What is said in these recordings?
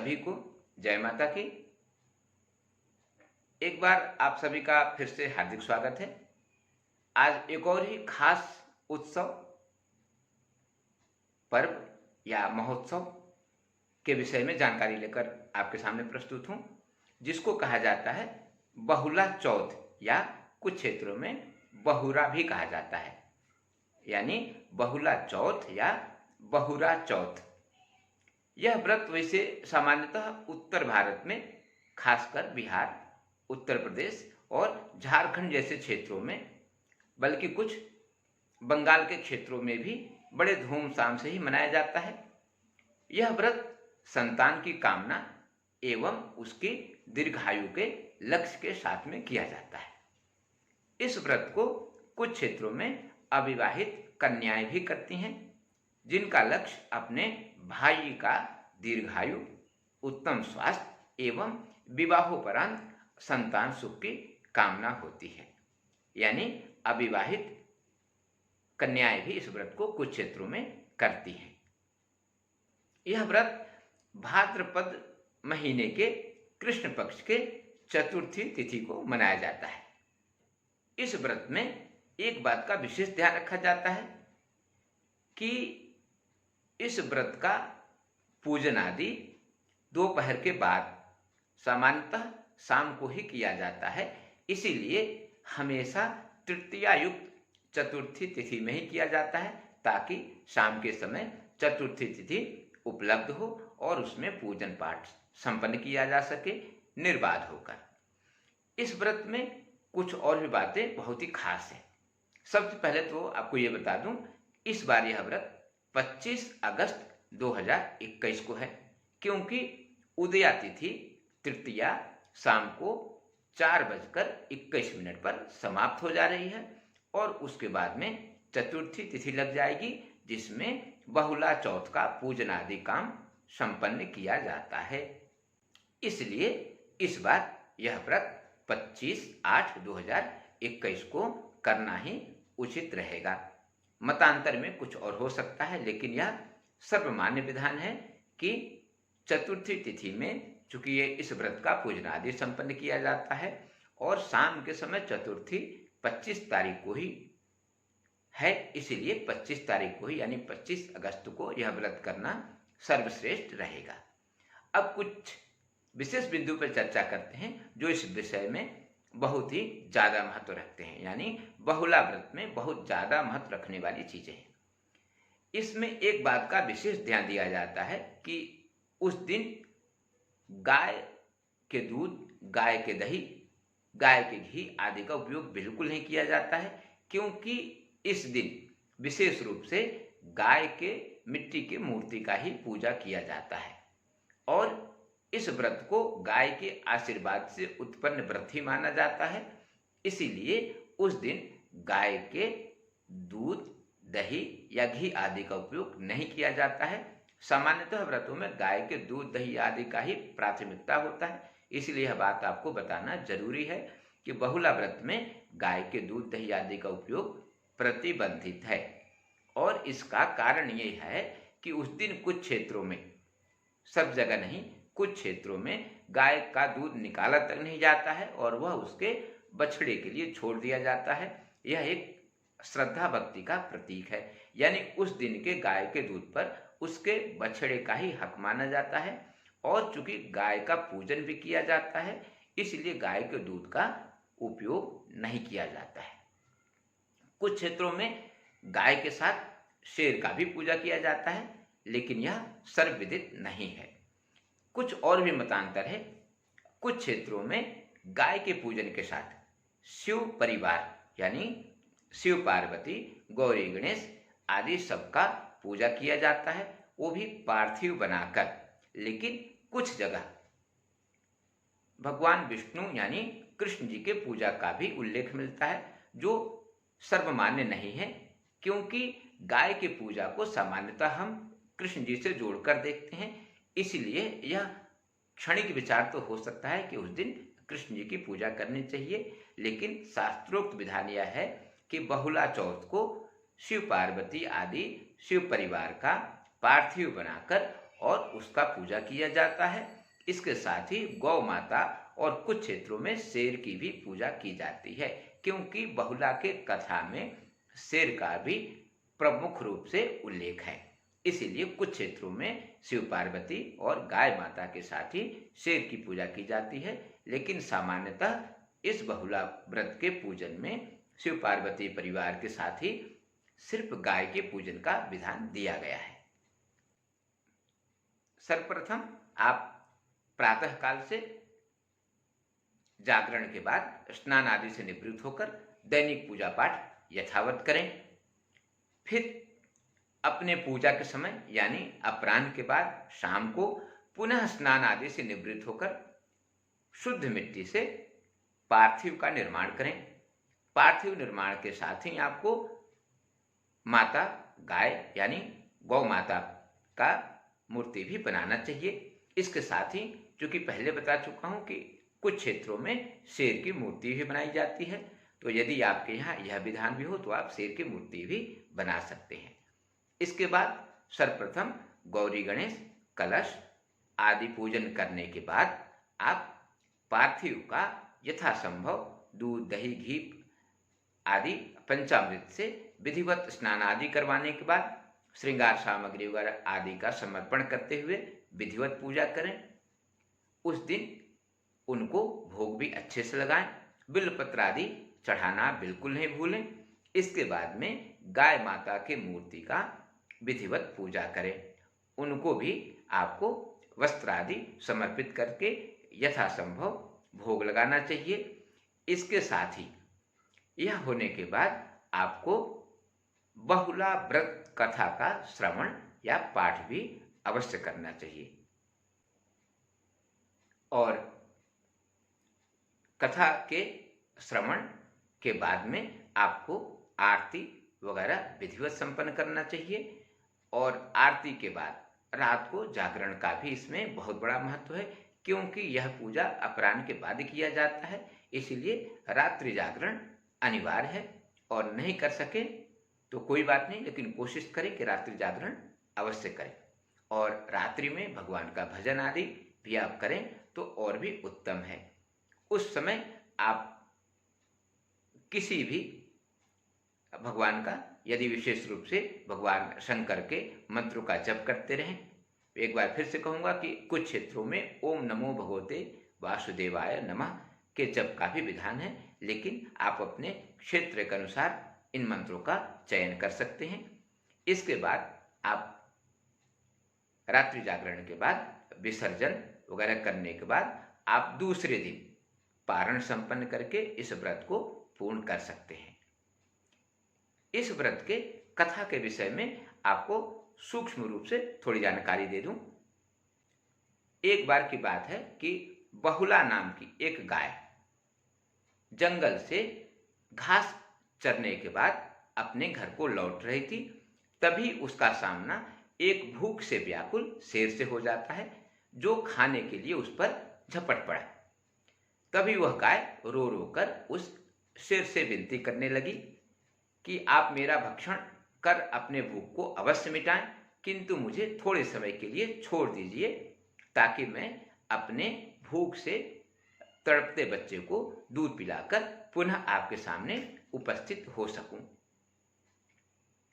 सभी को जय माता की। एक बार आप सभी का फिर से हार्दिक स्वागत है। आज एक और ही खास उत्सव, पर्व या महोत्सव के विषय में जानकारी लेकर आपके सामने प्रस्तुत हूं, जिसको कहा जाता है बहुला चौथ या कुछ क्षेत्रों में बहुरा भी कहा जाता है, यानी बहुला चौथ या बहुरा चौथ। यह व्रत वैसे सामान्यतः उत्तर भारत में, खासकर बिहार, उत्तर प्रदेश और झारखंड जैसे क्षेत्रों में, बल्कि कुछ बंगाल के क्षेत्रों में भी बड़े धूमधाम से ही मनाया जाता है। यह व्रत संतान की कामना एवं उसकी दीर्घायु के लक्ष्य के साथ में किया जाता है। इस व्रत को कुछ क्षेत्रों में अविवाहित कन्याएं भी करती हैं, जिनका लक्ष्य अपने भाई का दीर्घायु, उत्तम स्वास्थ्य एवं विवाहोपरांत संतान सुख की कामना होती है। यानी अविवाहित कन्याएं भी इस व्रत को कुछ क्षेत्रों में करती हैं। यह व्रत भाद्रपद महीने के कृष्ण पक्ष के चतुर्थी तिथि को मनाया जाता है। इस व्रत में एक बात का विशेष ध्यान रखा जाता है कि इस व्रत का पूजन आदि दोपहर के बाद, सामान्यतः शाम को ही किया जाता है। इसीलिए हमेशा तृतीया युक्त चतुर्थी तिथि में ही किया जाता है, ताकि शाम के समय चतुर्थी तिथि उपलब्ध हो और उसमें पूजन पाठ संपन्न किया जा सके निर्बाध होकर। इस व्रत में कुछ और भी बातें बहुत ही खास है। सबसे पहले तो आपको ये बता दूं, इस बार यह व्रत 25 अगस्त 2021 को है, क्योंकि उदया तिथि तृतीया शाम को 4:21 पर समाप्त हो जा रही है और उसके बाद में चतुर्थी तिथि लग जाएगी, जिसमें बहुला चौथ का पूजन आदि काम संपन्न किया जाता है। इसलिए इस बार यह व्रत 25/8/2021 को करना ही उचित रहेगा। मतांतर में कुछ और हो सकता है, लेकिन यह सर्वमान्य विधान है कि चतुर्थी तिथि में चूंकि ये इस व्रत का पूजन आदि संपन्न किया जाता है और शाम के समय चतुर्थी 25 तारीख को ही है, इसीलिए 25 तारीख को ही यानी 25 अगस्त को यह व्रत करना सर्वश्रेष्ठ रहेगा। अब कुछ विशेष बिंदु पर चर्चा करते हैं जो इस विषय में बहुत ही ज्यादा महत्व रखते हैं, यानी बहुला व्रत में बहुत ज्यादा महत्व रखने वाली चीजें हैं। इसमें एक बात का विशेष ध्यान दिया जाता है कि उस दिन गाय के दूध, गाय के दही, गाय के घी आदि का उपयोग बिल्कुल नहीं किया जाता है, क्योंकि इस दिन विशेष रूप से गाय के मिट्टी की मूर्ति का ही पूजा किया जाता है और इस व्रत को गाय के आशीर्वाद से उत्पन्न व्रत ही माना जाता है। इसीलिए उस दिन गाय के दूध, दही या घी आदि का उपयोग नहीं किया जाता है। सामान्यतः व्रतों में गाय के दूध, दही आदि का ही प्राथमिकता होता है। इसलिए यह बात आपको बताना जरूरी है कि बहुला व्रत में गाय के दूध, दही आदि का उपयोग प्रतिबंधित है और इसका कारण ये है कि उस दिन कुछ क्षेत्रों में, सब जगह नहीं, कुछ क्षेत्रों में गाय का दूध निकाला तक नहीं जाता है और वह उसके बछड़े के लिए छोड़ दिया जाता है। यह एक श्रद्धा भक्ति का प्रतीक है, यानी उस दिन के गाय के दूध पर उसके बछड़े का ही हक माना जाता है और चूंकि गाय का पूजन भी किया जाता है, इसलिए गाय के दूध का उपयोग नहीं किया जाता है। कुछ क्षेत्रों में गाय के साथ शेर का भी पूजा किया जाता है, लेकिन यह सर्वविदित नहीं है। कुछ और भी मतांतर है। कुछ क्षेत्रों में गाय के पूजन के साथ शिव परिवार यानी शिव पार्वती, गौरी गणेश आदि सबका पूजा किया जाता है, वो भी पार्थिव बनाकर। लेकिन कुछ जगह भगवान विष्णु यानी कृष्ण जी के पूजा का भी उल्लेख मिलता है, जो सर्वमान्य नहीं है, क्योंकि गाय के पूजा को सामान्यतः हम कृष्ण जी से जोड़कर देखते हैं। इसलिए यह क्षणिक विचार तो हो सकता है कि उस दिन कृष्ण जी की पूजा करनी चाहिए, लेकिन शास्त्रोक्त विधान यह है कि बहुला चौथ को शिव पार्वती आदि शिव परिवार का पार्थिव बनाकर और उसका पूजा किया जाता है इसके साथ ही गौ माता और कुछ क्षेत्रों में शेर की भी पूजा की जाती है, क्योंकि बहुला के कथा में शेर का भी प्रमुख रूप से उल्लेख है। इसीलिए कुछ क्षेत्रों में शिव पार्वती और गाय माता के साथ ही शेर की पूजा की जाती है, लेकिन सामान्यतः इस बहुला व्रत के पूजन में शिव पार्वती परिवार के साथ ही सिर्फ गाय के पूजन का विधान दिया गया है। सर्वप्रथम आप प्रातः काल से जागरण के बाद स्नान आदि से निवृत्त होकर दैनिक पूजा पाठ यथावत करें। फिर अपने पूजा के समय यानी अपराह्न के बाद शाम को पुनः स्नान आदि से निवृत्त होकर शुद्ध मिट्टी से पार्थिव का निर्माण करें। पार्थिव निर्माण के साथ ही आपको माता गाय यानी गौ माता का मूर्ति भी बनाना चाहिए। इसके साथ ही चूंकि पहले बता चुका हूं कि कुछ क्षेत्रों में शेर की मूर्ति भी बनाई जाती है, तो यदि आपके यहाँ यह विधान भी हो तो आप शेर की मूर्ति भी बना सकते हैं। इसके बाद सर्वप्रथम गौरी गणेश कलश आदि पूजन करने के बाद आप पार्थिव का यथासंभव दूध दही घी आदि पंचामृत से विधिवत स्नान आदि करवाने के बाद श्रृंगार सामग्री वगैरह आदि का समर्पण करते हुए विधिवत पूजा करें। उस दिन उनको भोग भी अच्छे से लगाएं। बिल्वपत्र आदि चढ़ाना बिल्कुल नहीं भूलें। इसके बाद में गाय माता के मूर्ति का विधिवत पूजा करें। उनको भी आपको वस्त्र आदि समर्पित करके यथासंभव भोग लगाना चाहिए। इसके साथ ही यह होने के बाद आपको बहुला व्रत कथा का श्रवण या पाठ भी अवश्य करना चाहिए। और कथा के श्रवण के बाद में आपको आरती वगैरह विधिवत संपन्न करना चाहिए। और आरती के बाद रात को जागरण का भी इसमें बहुत बड़ा महत्व है, क्योंकि यह पूजा अपराह्न के बाद किया जाता है। इसीलिए रात्रि जागरण अनिवार्य है। और नहीं कर सके तो कोई बात नहीं, लेकिन कोशिश करें कि रात्रि जागरण अवश्य करें। और रात्रि में भगवान का भजन आदि भी आप करें तो और भी उत्तम है। उस समय आप किसी भी भगवान का, यदि विशेष रूप से भगवान शंकर के मंत्रों का जप करते रहें। एक बार फिर से कहूँगा कि कुछ क्षेत्रों में ओम नमो भगवते वासुदेवाय नमः के जप का भी विधान है, लेकिन आप अपने क्षेत्र के अनुसार इन मंत्रों का चयन कर सकते हैं। इसके बाद आप रात्रि जागरण के बाद विसर्जन वगैरह करने के बाद आप दूसरे दिन पारण संपन्न करके इस व्रत को पूर्ण कर सकते हैं। इस व्रत के कथा के विषय में आपको सूक्ष्म रूप से थोड़ी जानकारी दे दूं। एक बार की बात है कि बहुला नाम की एक गाय जंगल से घास चरने के बाद अपने घर को लौट रही थी। तभी उसका सामना एक भूख से व्याकुल शेर से हो जाता है, जो खाने के लिए उस पर झपट पड़ा। तभी वह गाय रो रो कर उस शेर से विनती करने लगी कि आप मेरा भक्षण कर अपने भूख को अवश्य मिटाएं, किंतु मुझे थोड़े समय के लिए छोड़ दीजिए, ताकि मैं अपने भूख से तड़पते बच्चे को दूध पिलाकर पुनः आपके सामने उपस्थित हो सकूं।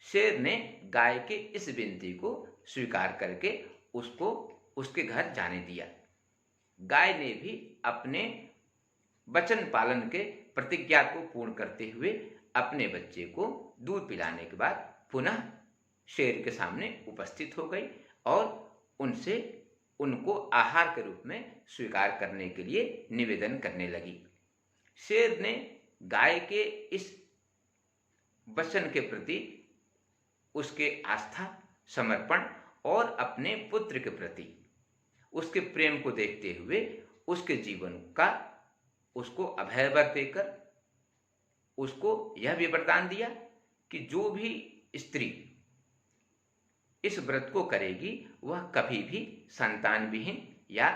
शेर ने गाय के इस विनती को स्वीकार करके उसको उसके घर जाने दिया। गाय ने भी अपने वचन पालन के प्रतिज्ञा को पूर्ण करते हुए अपने बच्चे को दूध पिलाने के बाद पुनः शेर के सामने उपस्थित हो गई और उनसे उनको आहार के रूप में स्वीकार करने के लिए निवेदन करने लगी। शेर ने गाय के इस वचन के प्रति उसके आस्था, समर्पण और अपने पुत्र के प्रति उसके प्रेम को देखते हुए उसके जीवन का उसको अभय वर देकर उसको यह भी वरदान दिया कि जो भी स्त्री इस व्रत को करेगी वह कभी भी संतान विहीन या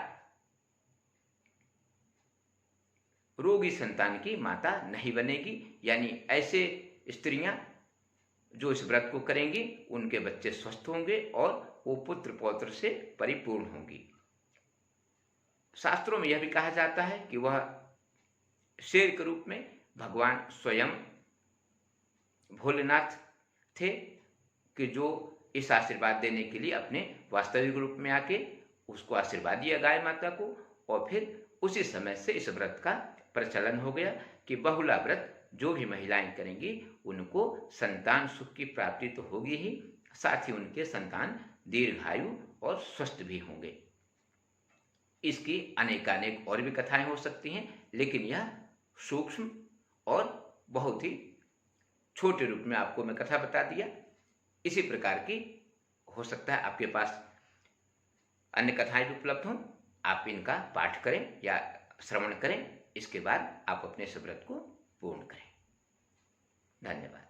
रोगी संतान की माता नहीं बनेगी। यानी ऐसे स्त्रियां जो इस व्रत को करेंगी उनके बच्चे स्वस्थ होंगे और वो पुत्र पौत्र से परिपूर्ण होंगी। शास्त्रों में यह भी कहा जाता है कि वह शेर के रूप में भगवान स्वयं भोलेनाथ थे, कि जो इस आशीर्वाद देने के लिए अपने वास्तविक रूप में आके उसको आशीर्वाद दिया गाय माता को, और फिर उसी समय से इस व्रत का प्रचलन हो गया कि बहुला व्रत जो भी महिलाएं करेंगी उनको संतान सुख की प्राप्ति तो होगी ही, साथ ही उनके संतान दीर्घायु और स्वस्थ भी होंगे। इसकी अनेकानेक और भी कथाएं हो सकती हैं, लेकिन यह सूक्ष्म और बहुत ही छोटे रूप में आपको मैं कथा बता दिया। इसी प्रकार की हो सकता है आपके पास अन्य कथाएं भी उपलब्ध हों, आप इनका पाठ करें या श्रवण करें, इसके बाद आप अपने इस व्रत को पूर्ण करें। धन्यवाद।